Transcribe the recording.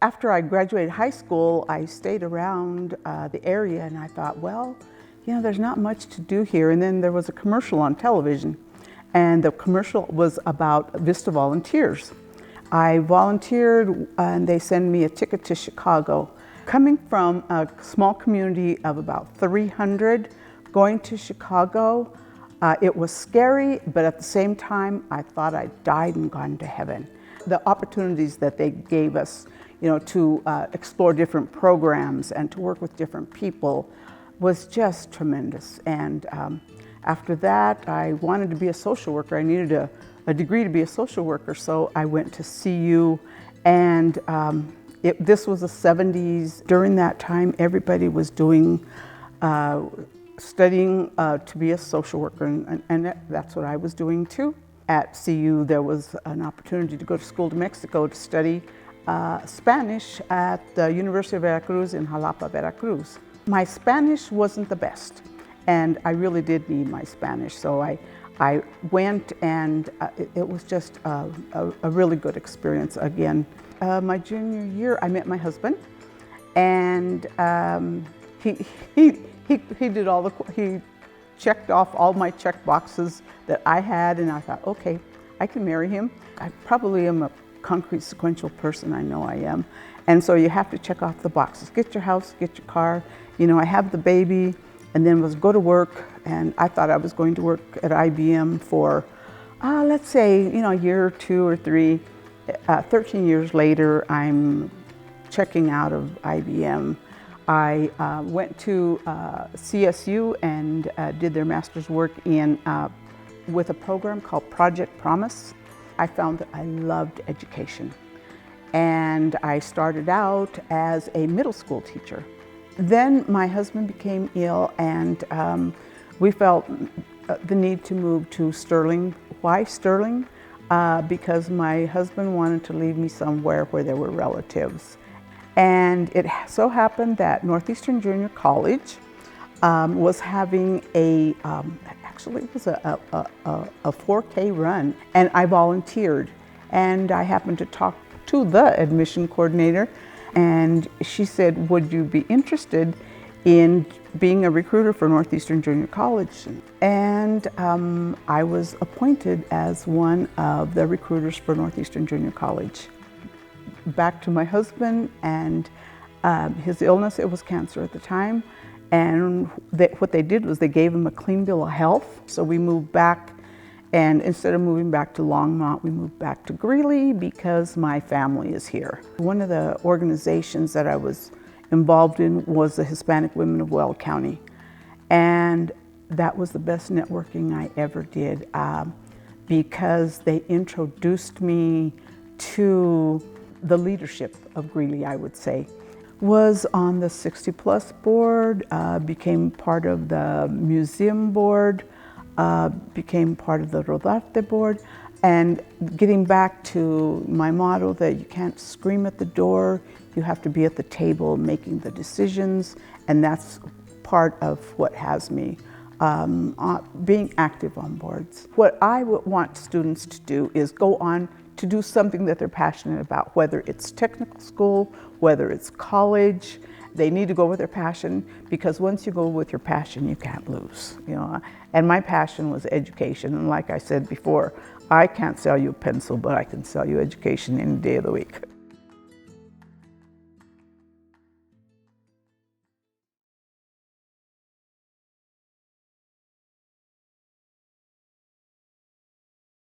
After I graduated high school, I stayed around the area and I thought, well, you know, there's not much to do here. And then there was a commercial on television, and the commercial was about Vista Volunteers. I volunteered and they sent me a ticket to Chicago. Coming from a small community of about 300, going to Chicago, it was scary, but at the same time, I thought I'd died and gone to heaven. The opportunities that they gave us, you know, to explore different programs and to work with different people was just tremendous. And after that, I wanted to be a social worker. I needed a degree to be a social worker, so I went to CU, and this was the 70s. During that time, everybody was doing studying to be a social worker, and that's what I was doing too. At CU, there was an opportunity to go to school to Mexico to study Spanish at the University of Veracruz in Jalapa, Veracruz. My Spanish wasn't the best, and I really did need my Spanish, so I went, and it was just a really good experience again. My junior year, I met my husband, and he did he checked off all my check boxes that I had, and I thought, okay, I can marry him. I probably am a concrete sequential person, I know I am. And so you have to check off the boxes. Get your house, get your car. You know, I have the baby, and then go to work, and I thought I was going to work at IBM for, let's say, you know, a year or 2 or 3. 13 years later, I'm checking out of IBM. I went to CSU and did their master's work with a program called Project Promise. I found that I loved education, and I started out as a middle school teacher. Then my husband became ill, and we felt the need to move to Sterling. Why Sterling? Because my husband wanted to leave me somewhere where there were relatives. And it so happened that Northeastern Junior College was having actually it was a 4K run, and I volunteered. And I happened to talk to the admission coordinator, and she said, would you be interested in being a recruiter for Northeastern Junior College? And I was appointed as one of the recruiters for Northeastern Junior College. Back to my husband and his illness. It was cancer at the time, and what they did was they gave him a clean bill of health. So we moved back, and instead of moving back to Longmont, we moved back to Greeley because my family is here. One of the organizations that I was involved in was the Hispanic Women of Weld County, and that was the best networking I ever did because they introduced me to the leadership of Greeley, I would say. Was on the 60 Plus board, became part of the museum board, became part of the Rodarte board, and getting back to my motto that you can't scream at the door, you have to be at the table making the decisions, and that's part of what has me being active on boards. What I would want students to do is go on to do something that they're passionate about, whether it's technical school, whether it's college. They need to go with their passion, because once you go with your passion, you can't lose. You know, and my passion was education, and like I said before, I can't sell you a pencil, but I can sell you education any day of the week.